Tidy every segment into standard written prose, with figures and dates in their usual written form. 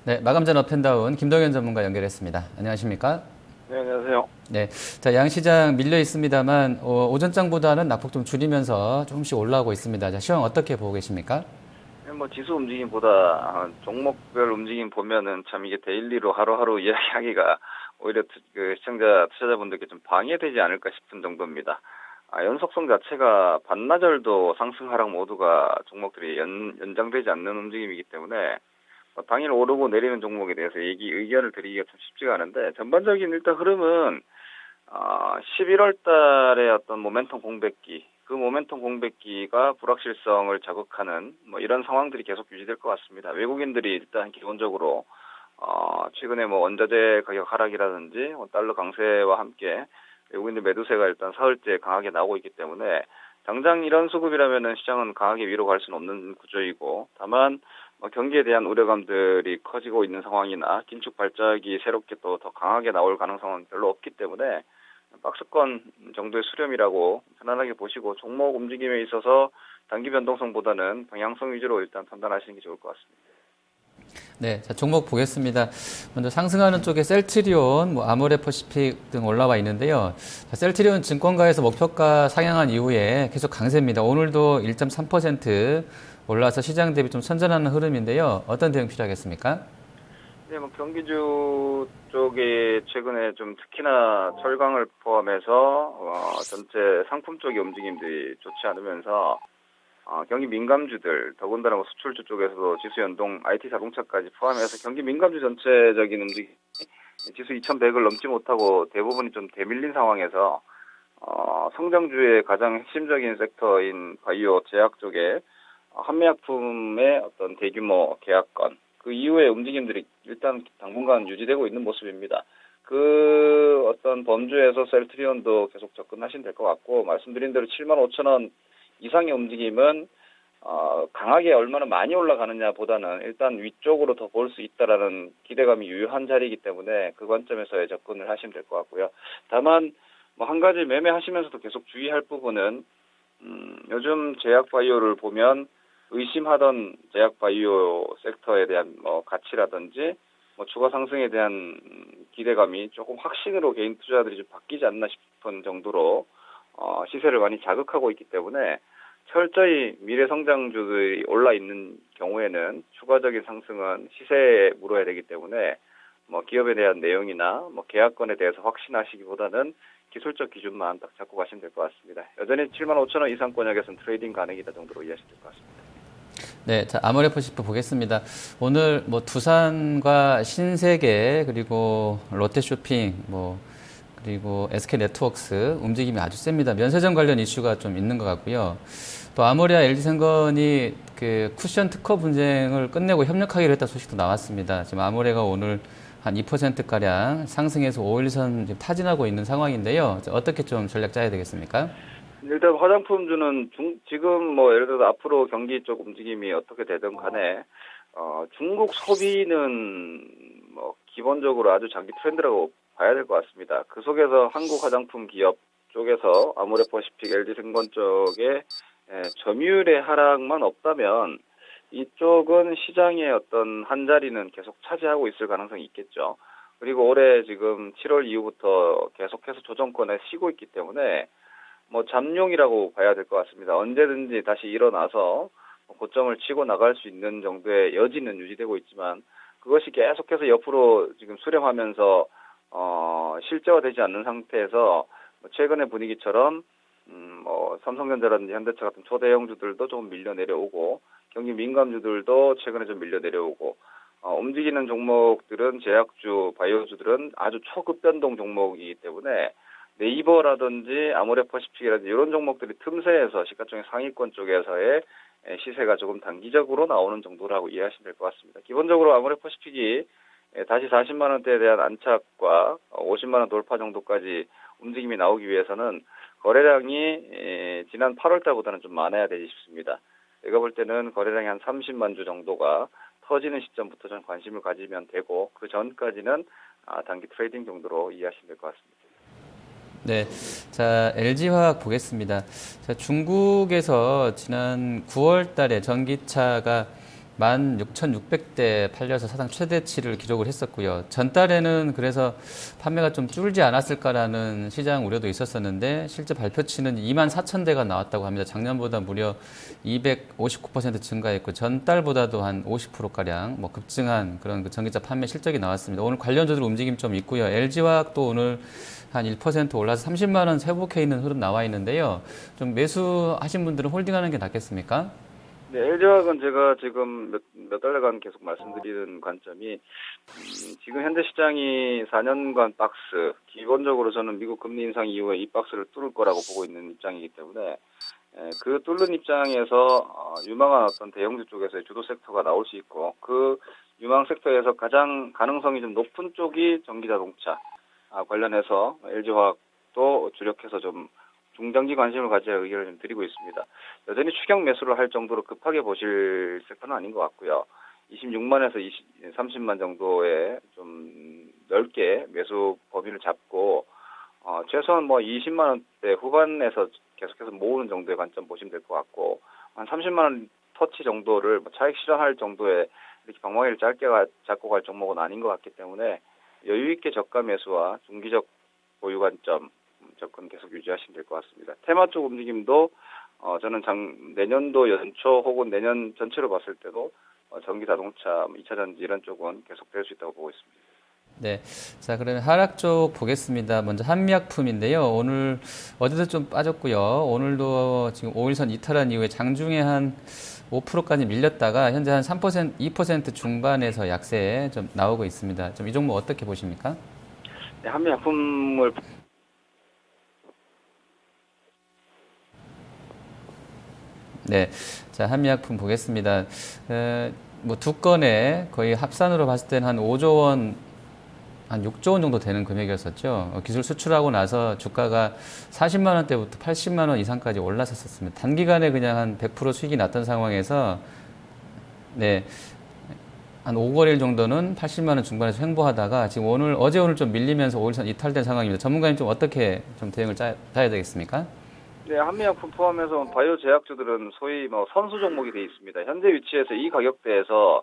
네, 마감전 업앤다운 김동현 전문가 연결했습니다. 안녕하십니까? 네, 안녕하세요. 네, 자, 양시장 밀려 있습니다만 오전장보다는 낙폭 좀 줄이면서 조금씩 올라오고 있습니다. 자, 시황 어떻게 보고 계십니까? 뭐 지수 움직임보다 종목별 움직임 보면은 참 이게 데일리로 하루하루 이야기하기가 오히려 그 시청자 투자자분들께 좀 방해되지 않을까 싶은 정도입니다. 연속성 자체가 반나절도 상승 하락 모두가 종목들이 연장되지 않는 움직임이기 때문에 당일 오르고 내리는 종목에 대해서 의견을 드리기가 참 쉽지가 않은데, 전반적인 일단 흐름은 11월 달에 어떤 모멘텀 공백기, 그 모멘텀 공백기가 불확실성을 자극하는 뭐 이런 상황들이 계속 유지될 것 같습니다. 외국인들이 일단 기본적으로 최근에 뭐 원자재 가격 하락이라든지 달러 강세와 함께 외국인들 매도세가 일단 사흘째 강하게 나오고 있기 때문에 당장 이런 수급이라면은 시장은 강하게 위로 갈 수는 없는 구조이고, 다만 경기에 대한 우려감들이 커지고 있는 상황이나 긴축 발작이 새롭게 또 더 강하게 나올 가능성은 별로 없기 때문에 박스권 정도의 수렴이라고 편안하게 보시고, 종목 움직임에 있어서 단기 변동성보다는 방향성 위주로 일단 판단하시는 게 좋을 것 같습니다. 네, 자, 종목 보겠습니다. 먼저 상승하는 쪽에 셀트리온, 아모레퍼시픽 등 올라와 있는데요. 자, 셀트리온 증권가에서 목표가 상향한 이후에 계속 강세입니다. 오늘도 1.3% 올라서 시장 대비 좀 선전하는 흐름인데요. 어떤 대응 필요하겠습니까? 네, 경기주 쪽에 최근에 좀 특히나 철강을 포함해서 전체 상품 쪽의 움직임들이 좋지 않으면서 경기 민감주들, 더군다나 수출주 쪽에서도 지수 연동, IT 자동차까지 포함해서 경기 민감주 전체적인 움직임, 지수 2100을 넘지 못하고 대부분이 좀 대밀린 상황에서 성장주의 가장 핵심적인 섹터인 바이오 제약 쪽에 한미약품의 어떤 대규모 계약건, 그 이후의 움직임들이 일단 당분간 유지되고 있는 모습입니다. 그 어떤 범주에서 셀트리온도 계속 접근하시면 될 것 같고, 말씀드린 대로 75,000원 이상의 움직임은 강하게 얼마나 많이 올라가느냐 보다는 일단 위쪽으로 더 볼 수 있다라는 기대감이 유효한 자리이기 때문에 그 관점에서의 접근을 하시면 될 것 같고요. 다만 한 가지 매매하시면서도 계속 주의할 부분은 요즘 제약 바이오를 보면 의심하던 제약 바이오 섹터에 대한 가치라든지 추가 상승에 대한 기대감이 조금 확신으로 개인 투자자들이 좀 바뀌지 않나 싶은 정도로 시세를 많이 자극하고 있기 때문에 철저히 미래 성장주들이 올라 있는 경우에는 추가적인 상승은 시세에 물어야 되기 때문에 기업에 대한 내용이나 계약건에 대해서 확신하시기보다는 기술적 기준만 딱 잡고 가시면 될 것 같습니다. 여전히 75,000원 이상 권역에서는 트레이딩 가능이다 정도로 이해하시면 될 것 같습니다. 네, 자, 아모레퍼시픽 보겠습니다. 오늘 두산과 신세계, 그리고 롯데쇼핑, 그리고 SK네트워크스 움직임이 아주 셉니다. 면세점 관련 이슈가 좀 있는 것 같고요. 또 아모레와 LG생건이 그 쿠션 특허 분쟁을 끝내고 협력하기로 했다 소식도 나왔습니다. 지금 아모레가 오늘 한 2%가량 상승해서 5일선 타진하고 있는 상황인데요. 어떻게 좀 전략 짜야 되겠습니까? 일단 화장품주는 지금 예를 들어서 앞으로 경기 쪽 움직임이 어떻게 되든 간에 중국 소비는 기본적으로 아주 장기 트렌드라고 봐야 될 것 같습니다. 그 속에서 한국 화장품 기업 쪽에서 아모레퍼시픽, LG생건 쪽에 점유율의 하락만 없다면 이쪽은 시장의 어떤 한 자리는 계속 차지하고 있을 가능성이 있겠죠. 그리고 올해 지금 7월 이후부터 계속해서 조정권에 쉬고 있기 때문에 잠룡이라고 봐야 될 것 같습니다. 언제든지 다시 일어나서 고점을 치고 나갈 수 있는 정도의 여지는 유지되고 있지만, 그것이 계속해서 옆으로 지금 수렴하면서 실제화되지 않는 상태에서 최근의 분위기처럼 삼성전자라든지 현대차 같은 초대형주들도 좀 밀려 내려오고, 경기 민감주들도 최근에 좀 밀려 내려오고, 움직이는 종목들은 제약주, 바이오주들은 아주 초급변동 종목이기 때문에 네이버라든지 아모레퍼시픽이라든지 이런 종목들이 틈새에서 시가총액 상위권 쪽에서의 시세가 조금 단기적으로 나오는 정도라고 이해하시면 될 것 같습니다. 기본적으로 아모레퍼시픽이 다시 40만 원대에 대한 안착과 50만 원 돌파 정도까지 움직임이 나오기 위해서는 거래량이 지난 8월 달보다는 좀 많아야 되지 싶습니다. 제가 볼 때는 거래량이 한 30만 주 정도가 터지는 시점부터 좀 관심을 가지면 되고, 그 전까지는 단기 트레이딩 정도로 이해하시면 될 것 같습니다. 네. 자, LG화학 보겠습니다. 자, 중국에서 지난 9월 달에 전기차가 16,600대 팔려서 사상 최대치를 기록을 했었고요. 전달에는 그래서 판매가 좀 줄지 않았을까라는 시장 우려도 있었었는데 실제 발표치는 24,000대가 나왔다고 합니다. 작년보다 무려 259% 증가했고 전달보다도 한 50%가량 뭐 급증한 그런 그 전기차 판매 실적이 나왔습니다. 오늘 관련주들 움직임 좀 있고요. LG화학도 오늘 한 1% 올라서 30만 원 회복해 있는 흐름 나와 있는데요. 좀 매수하신 분들은 홀딩하는 게 낫겠습니까? 네, LG화학은 제가 지금 몇 달간 계속 말씀드리는 관점이 지금 현재 시장이 4년간 박스, 기본적으로 저는 미국 금리 인상 이후에 이 박스를 뚫을 거라고 보고 있는 입장이기 때문에 그 뚫는 입장에서 유망한 어떤 대형주 쪽에서의 주도 섹터가 나올 수 있고 그 유망 섹터에서 가장 가능성이 좀 높은 쪽이 전기자동차 관련해서 LG화학도 주력해서 좀 중장기 관심을 가져야 의견을 좀 드리고 있습니다. 여전히 추격 매수를 할 정도로 급하게 보실 섹터는 아닌 것 같고요. 26만에서 30만 정도의 좀 넓게 매수 범위를 잡고 최소한 뭐 20만 원대 후반에서 계속해서 모으는 정도의 관점 보시면 될 것 같고 한 30만 원 터치 정도를 뭐 차익 실현할 정도의 이렇게 방망이를 짧게 잡고 갈 종목은 아닌 것 같기 때문에 여유 있게 저가 매수와 중기적 보유 관점 접근 계속 유지하시면 될 것 같습니다. 테마 쪽 움직임도 저는 내년도 연초 혹은 내년 전체로 봤을 때도 전기 자동차, 2차 전지 이런 쪽은 계속될 수 있다고 보고 있습니다. 네. 자, 그러면 하락 쪽 보겠습니다. 먼저 한미약품인데요. 오늘 어제도 좀 빠졌고요. 오늘도 지금 5일선 이탈한 이후에 장중에 한 5%까지 밀렸다가 현재 한 3%, 2% 중반에서 약세에 좀 나오고 있습니다. 좀 이 종목 어떻게 보십니까? 네, 한미약품을 네. 자, 한미약품 보겠습니다. 뭐 두 건에 거의 합산으로 봤을 때는 한 5조 원, 한 6조 원 정도 되는 금액이었었죠. 기술 수출하고 나서 주가가 40만 원대부터 80만 원 이상까지 올랐었습니다. 단기간에 그냥 한 100% 수익이 났던 상황에서 네. 한 5거래일 정도는 80만 원 중반에서 횡보하다가 지금 어제 오늘 좀 밀리면서 5일선 이탈된 상황입니다. 전문가님 좀 어떻게 좀 대응을 짜야 되겠습니까? 네, 한미약품 포함해서 바이오 제약주들은 소위 뭐 선수 종목이 돼 있습니다. 현재 위치에서 이 가격대에서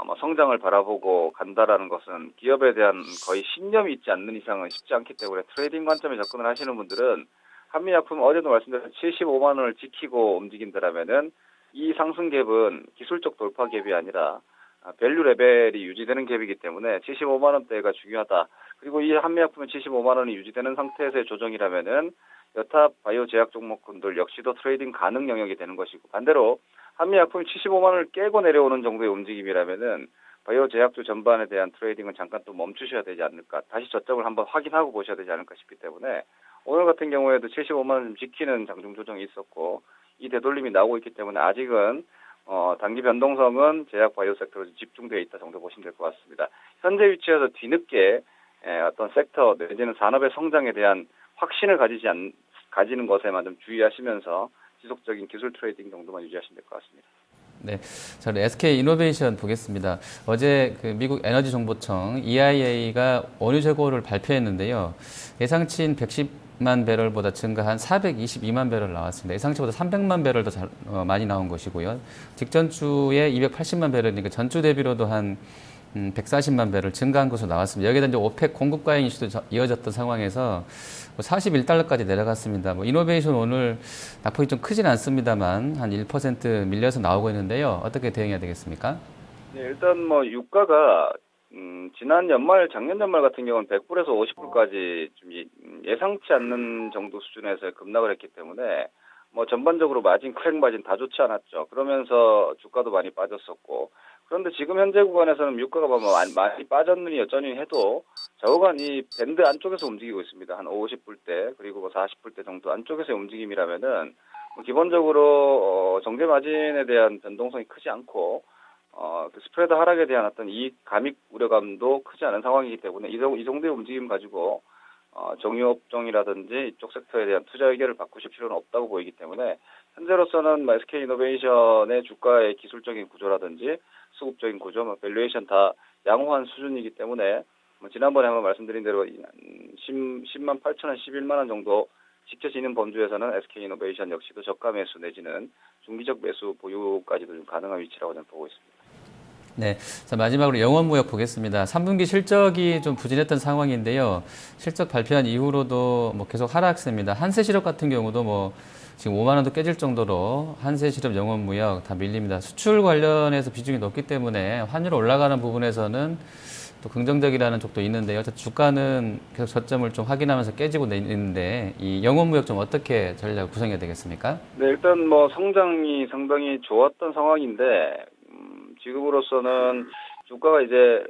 뭐 성장을 바라보고 간다라는 것은 기업에 대한 거의 신념이 있지 않는 이상은 쉽지 않기 때문에 트레이딩 관점에 접근을 하시는 분들은 한미약품 어제도 말씀드린 75만 원을 지키고 움직인다라면은 이 상승 갭은 기술적 돌파 갭이 아니라 밸류 레벨이 유지되는 갭이기 때문에 75만 원대가 중요하다. 그리고 이 한미약품은 75만 원이 유지되는 상태에서의 조정이라면은 여타 바이오 제약 종목군들 역시도 트레이딩 가능 영역이 되는 것이고 반대로 한미약품이 75만 원을 깨고 내려오는 정도의 움직임이라면은 바이오 제약주 전반에 대한 트레이딩은 잠깐 또 멈추셔야 되지 않을까. 다시 저점을 한번 확인하고 보셔야 되지 않을까 싶기 때문에 오늘 같은 경우에도 75만 원 지키는 장중 조정이 있었고 이 되돌림이 나오고 있기 때문에 아직은 단기 변동성은 제약 바이오 섹터로 집중되어 있다 정도 보시면 될 것 같습니다. 현재 위치에서 뒤늦게 어떤 섹터 내지는 산업의 성장에 대한 확신을 가지는 것에만 좀 주의하시면서 지속적인 기술 트레이딩 정도만 유지하시면 될 것 같습니다. 네. 저는 SK 이노베이션 보겠습니다. 어제 그 미국 에너지 정보청 EIA가 원유 재고를 발표했는데요. 예상치인 110만 배럴보다 증가한 422만 배럴 나왔습니다. 예상치보다 300만 배럴 더 많이 나온 것이고요. 직전 주에 280만 배럴이니까 전주 대비로도 한 140만 배럴 증가한 것으로 나왔습니다. 여기다 이제 오펙 공급 과잉 이슈도 이어졌던 상황에서 41달러까지 내려갔습니다. 뭐 이노베이션 오늘 낙폭이 좀 크진 않습니다만 한 1% 밀려서 나오고 있는데요. 어떻게 대응해야 되겠습니까? 네, 일단 뭐 유가가 지난 연말, 작년 연말 같은 경우는 100불에서 50불까지 좀 예상치 않는 정도 수준에서 급락을 했기 때문에 뭐 전반적으로 마진, 크랙 마진 다 좋지 않았죠. 그러면서 주가도 많이 빠졌었고 그런데 지금 현재 구간에서는 유가가 뭐 많이 빠졌느니 여전히 해도 좌우간 이 밴드 안쪽에서 움직이고 있습니다. 한 50불대 그리고 뭐 40불대 정도 안쪽에서의 움직임이라면은 뭐 기본적으로 정제 마진에 대한 변동성이 크지 않고 그 스프레드 하락에 대한 어떤 이익 감익 우려감도 크지 않은 상황이기 때문에 이 정도의 움직임 가지고 정유업종이라든지 이쪽 섹터에 대한 투자 의견을 바꾸실 필요는 없다고 보이기 때문에 현재로서는 SK이노베이션의 주가의 기술적인 구조라든지 수급적인 구조, 밸류에이션 다 양호한 수준이기 때문에 지난번에 한번 말씀드린 대로 10만 8천 원, 11만 원 정도 지켜지는 범주에서는 SK이노베이션 역시도 저가 매수 내지는 중기적 매수 보유까지도 좀 가능한 위치라고 저는 보고 있습니다. 네. 자, 마지막으로 영업무역 보겠습니다. 3분기 실적이 좀 부진했던 상황인데요. 실적 발표한 이후로도 뭐 계속 하락세입니다. 한세실업 같은 경우도 뭐 지금 5만 원도 깨질 정도로 한세실업 영업무역 다 밀립니다. 수출 관련해서 비중이 높기 때문에 환율 올라가는 부분에서는 또 긍정적이라는 쪽도 있는데요. 주가는 계속 저점을 좀 확인하면서 깨지고 있는데 이 영업무역 좀 어떻게 전략을 구성해야 되겠습니까? 네, 일단 뭐 성장이 상당히 좋았던 상황인데 지금으로서는 주가가 이제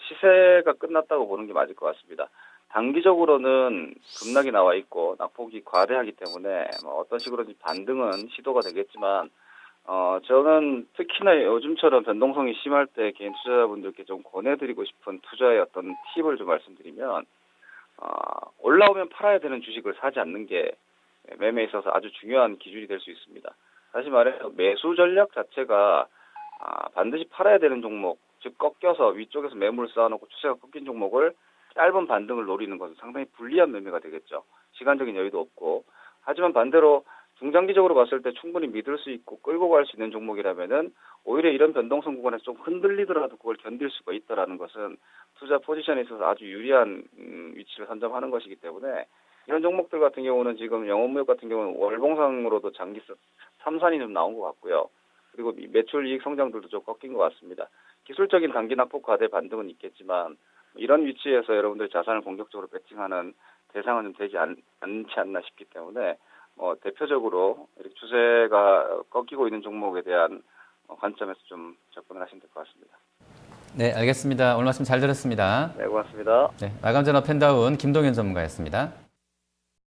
시세가 끝났다고 보는 게 맞을 것 같습니다. 단기적으로는 급락이 나와 있고 낙폭이 과대하기 때문에 뭐 어떤 식으로든 반등은 시도가 되겠지만 저는 특히나 요즘처럼 변동성이 심할 때 개인 투자자분들께 좀 권해드리고 싶은 투자의 어떤 팁을 좀 말씀드리면 올라오면 팔아야 되는 주식을 사지 않는 게 매매에 있어서 아주 중요한 기준이 될 수 있습니다. 다시 말해서 매수 전략 자체가 반드시 팔아야 되는 종목, 즉 꺾여서 위쪽에서 매물을 쌓아놓고 추세가 꺾인 종목을 짧은 반등을 노리는 것은 상당히 불리한 매매가 되겠죠. 시간적인 여유도 없고. 하지만 반대로 중장기적으로 봤을 때 충분히 믿을 수 있고 끌고 갈 수 있는 종목이라면은 오히려 이런 변동성 구간에서 좀 흔들리더라도 그걸 견딜 수가 있다라는 것은 투자 포지션에 있어서 아주 유리한 위치를 선점하는 것이기 때문에 이런 종목들 같은 경우는 지금 영업무역 같은 경우는 월봉상으로도 장기 삼산이 좀 나온 것 같고요. 그리고 매출 이익 성장들도 좀 꺾인 것 같습니다. 기술적인 단기 낙폭 과대 반등은 있겠지만 이런 위치에서 여러분들 자산을 공격적으로 배팅하는 대상은 좀 되지 않지 않나 싶기 때문에 대표적으로 이렇게 추세가 꺾이고 있는 종목에 대한 관점에서 좀 접근을 하시면 될 것 같습니다. 네, 알겠습니다. 오늘 말씀 잘 들었습니다. 네, 고맙습니다. 네, 마감전업 펜다운 김동현 전문가였습니다.